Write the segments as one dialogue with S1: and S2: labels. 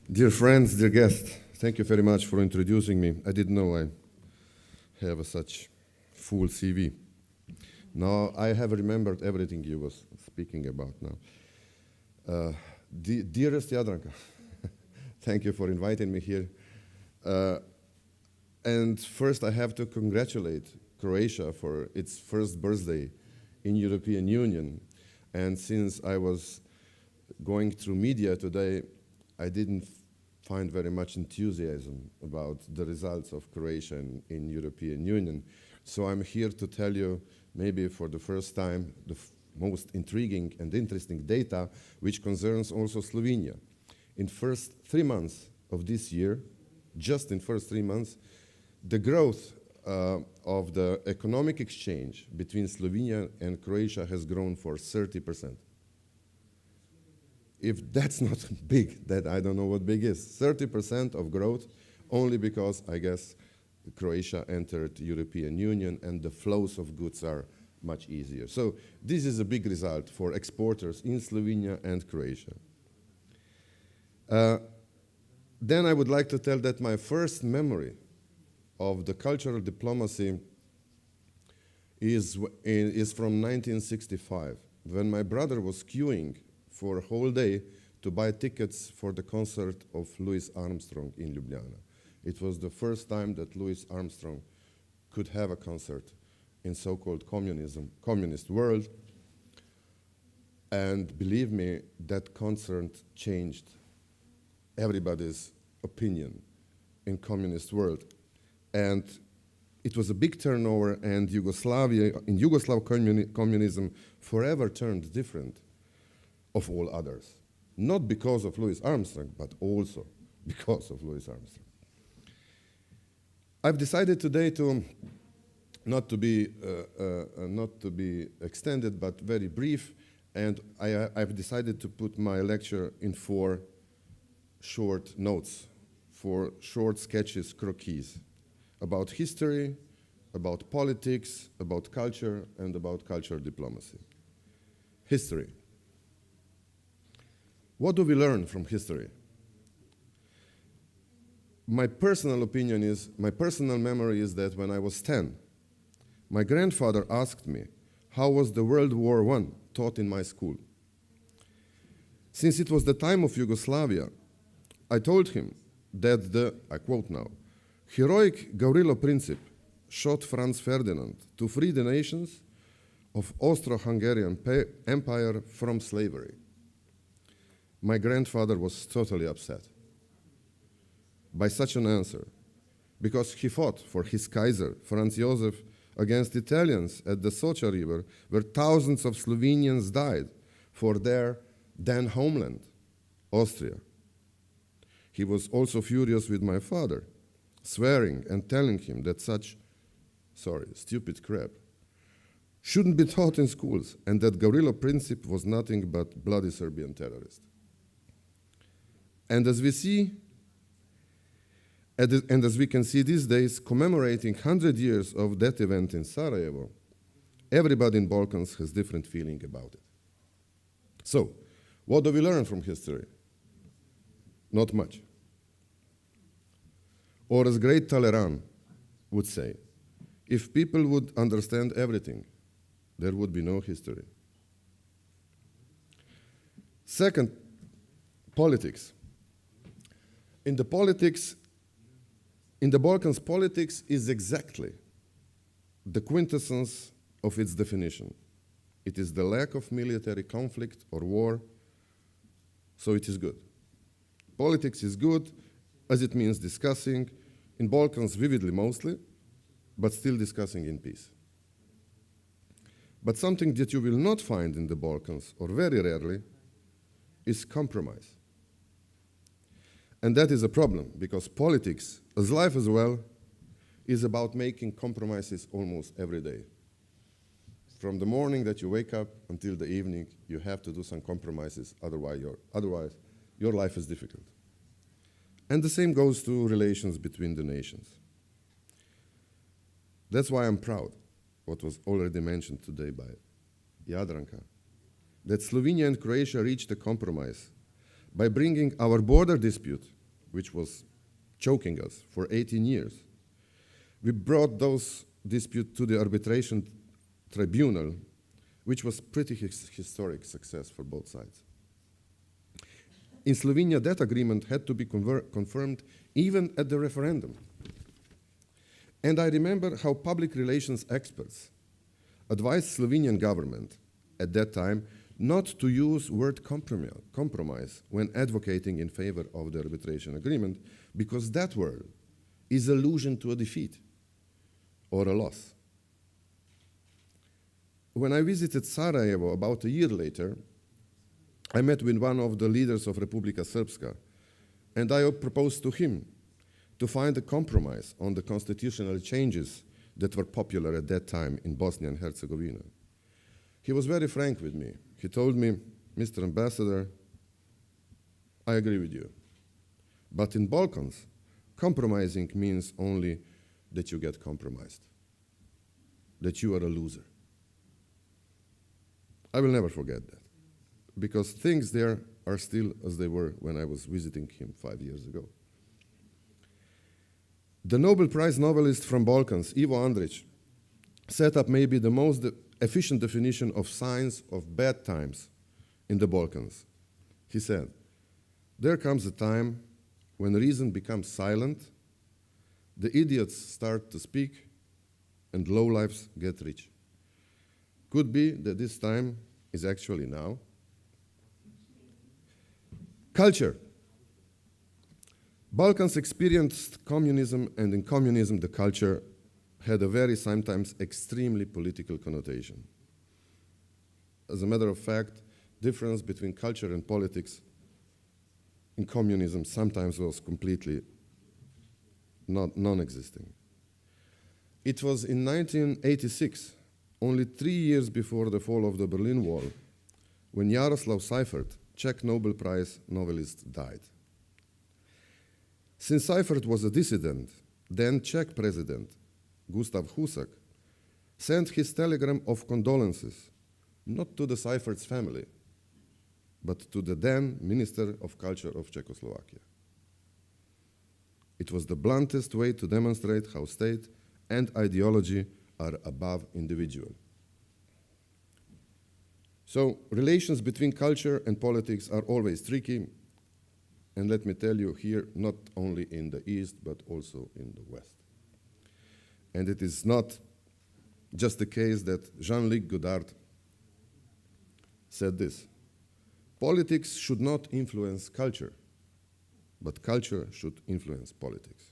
S1: Dear friends, dear guests, thank you very much for introducing me. I didn't know I have such full CV. Now I have remembered everything you was speaking about now. Dearest Jadranka, thank you for inviting me here. And first I have to congratulate Croatia for its first birthday in European Union. And since I was going through media today, I didn't find very much enthusiasm about the results of Croatia in European Union. So I'm here to tell you, maybe for the first time, the most intriguing and interesting data which concerns also Slovenia. In first 3 months of this year, just in first 3 months, the growth of the economic exchange between Slovenia and Croatia has grown for 30%. If that's not big, that I don't know what big is. 30% of growth only because, I guess, Croatia entered European Union and the flows of goods are much easier. So this is a big result for exporters in Slovenia and Croatia. Then I would like to tell that my first memory of the cultural diplomacy is from 1965, when my brother was queuing for a whole day to buy tickets for the concert of Louis Armstrong in Ljubljana. It was the first time that Louis Armstrong could have a concert in so-called communist world. And believe me, that concert changed everybody's opinion in communist world. And it was a big turnover, and Yugoslav communism forever turned different of all others. Not because of Louis Armstrong, but also because of Louis Armstrong. I've decided today to not to be extended, but very brief, and I've decided to put my lecture in 4 short notes, 4 short sketches, croquis, about history, about politics, about culture, and about cultural diplomacy. History. What do we learn from history? My personal opinion is, my personal memory is that when I was 10, my grandfather asked me, how was the World War I taught in my school? Since it was the time of Yugoslavia, I told him that the, I quote now, heroic Gavrilo Princip shot Franz Ferdinand to free the nations of Austro-Hungarian Empire from slavery. My grandfather was totally upset by such an answer, because he fought for his Kaiser, Franz Josef, against Italians at the Socha River, where thousands of Slovenians died for their then homeland, Austria. He was also furious with my father, swearing and telling him that such, stupid crap shouldn't be taught in schools, and that Gavrilo Princip was nothing but bloody Serbian terrorist. And as we see, and as we can see these days, commemorating 100 years of that event in Sarajevo, everybody in Balkans has different feeling about it. So, what do we learn from history? Not much. Or as great Talleyrand would say, if people would understand everything, there would be no history. Second, politics. In the Balkans, politics is exactly the quintessence of its definition. It is the lack of military conflict or war, so it is good. Politics is good as it means discussing, in Balkans vividly mostly, but still discussing in peace. But something that you will not find in the Balkans, or very rarely, is compromise. And that is a problem, because politics, as life as well, is about making compromises almost every day. From the morning that you wake up until the evening, you have to do some compromises, otherwise your life is difficult. And the same goes to relations between the nations. That's why I'm proud, what was already mentioned today by Jadranka, that Slovenia and Croatia reached a compromise by bringing our border dispute which was choking us for 18 years. We brought those disputes to the arbitration tribunal, which was pretty historic success for both sides. In Slovenia, that agreement had to be confirmed even at the referendum. And I remember how public relations experts advised Slovenian government at that time not to use word compromise when advocating in favor of the arbitration agreement, because that word is allusion to a defeat or a loss. When I visited Sarajevo about a year later, I met with one of the leaders of Republika Srpska, and I proposed to him to find a compromise on the constitutional changes that were popular at that time in Bosnia and Herzegovina. He was very frank with me. He told me, Mr. Ambassador, I agree with you. But in Balkans, compromising means only that you get compromised, that you are a loser. I will never forget that, because things there are still as they were when I was visiting him 5 years ago. The Nobel Prize novelist from Balkans, Ivo Andrić, set up maybe the most efficient definition of signs of bad times in the Balkans. He said, there comes a time when reason becomes silent, the idiots start to speak, and lowlifes get rich. Could be that this time is actually now. Culture. Balkans experienced communism, and in communism the culture had a very sometimes extremely political connotation. As a matter of fact, difference between culture and politics in communism sometimes was completely non-existing. It was in 1986, only 3 years before the fall of the Berlin Wall, when Jaroslav Seifert, Czech Nobel Prize novelist, died. Since Seifert was a dissident, then Czech president Gustav Husak sent his telegram of condolences not to the Seifert's family, but to the then Minister of Culture of Czechoslovakia. It was the bluntest way to demonstrate how state and ideology are above individual. So relations between culture and politics are always tricky, and let me tell you here, not only in the East, but also in the West. And it is not just the case that Jean-Luc Godard said this: politics should not influence culture, but culture should influence politics.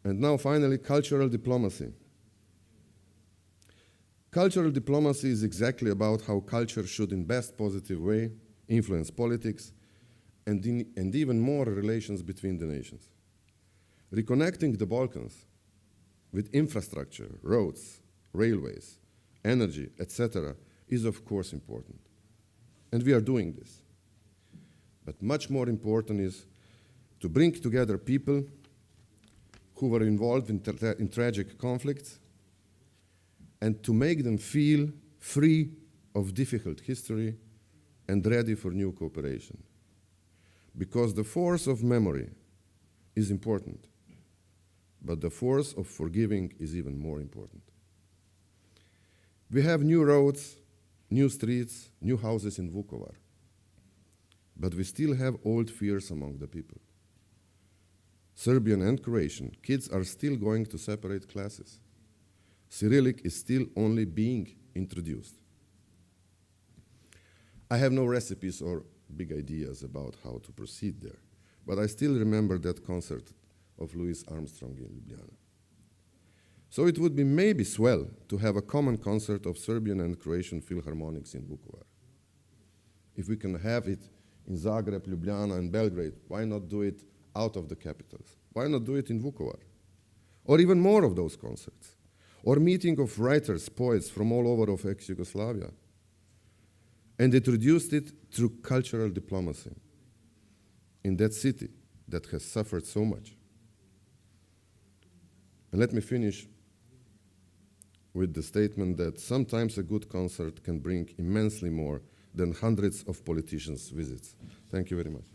S1: And now finally, cultural diplomacy. Cultural diplomacy is exactly about how culture should in best positive way influence politics and even more relations between the nations. Reconnecting the Balkans with infrastructure, roads, railways, energy, etc. is of course important. And we are doing this. But much more important is to bring together people who were involved in tragic conflicts and to make them feel free of difficult history and ready for new cooperation. Because the force of memory is important, but the force of forgiving is even more important. We have new roads, new streets, new houses in Vukovar, but we still have old fears among the people. Serbian and Croatian kids are still going to separate classes. Cyrillic is still only being introduced. I have no recipes or big ideas about how to proceed there, but I still remember that concert of Louis Armstrong in Ljubljana. So it would be maybe swell to have a common concert of Serbian and Croatian philharmonics in Vukovar. If we can have it in Zagreb, Ljubljana, and Belgrade, why not do it out of the capitals? Why not do it in Vukovar? Or even more of those concerts. Or meeting of writers, poets from all over of ex-Yugoslavia. And introduced it through cultural diplomacy in that city that has suffered so much. And let me finish with the statement that sometimes a good concert can bring immensely more than hundreds of politicians' visits. Thank you very much.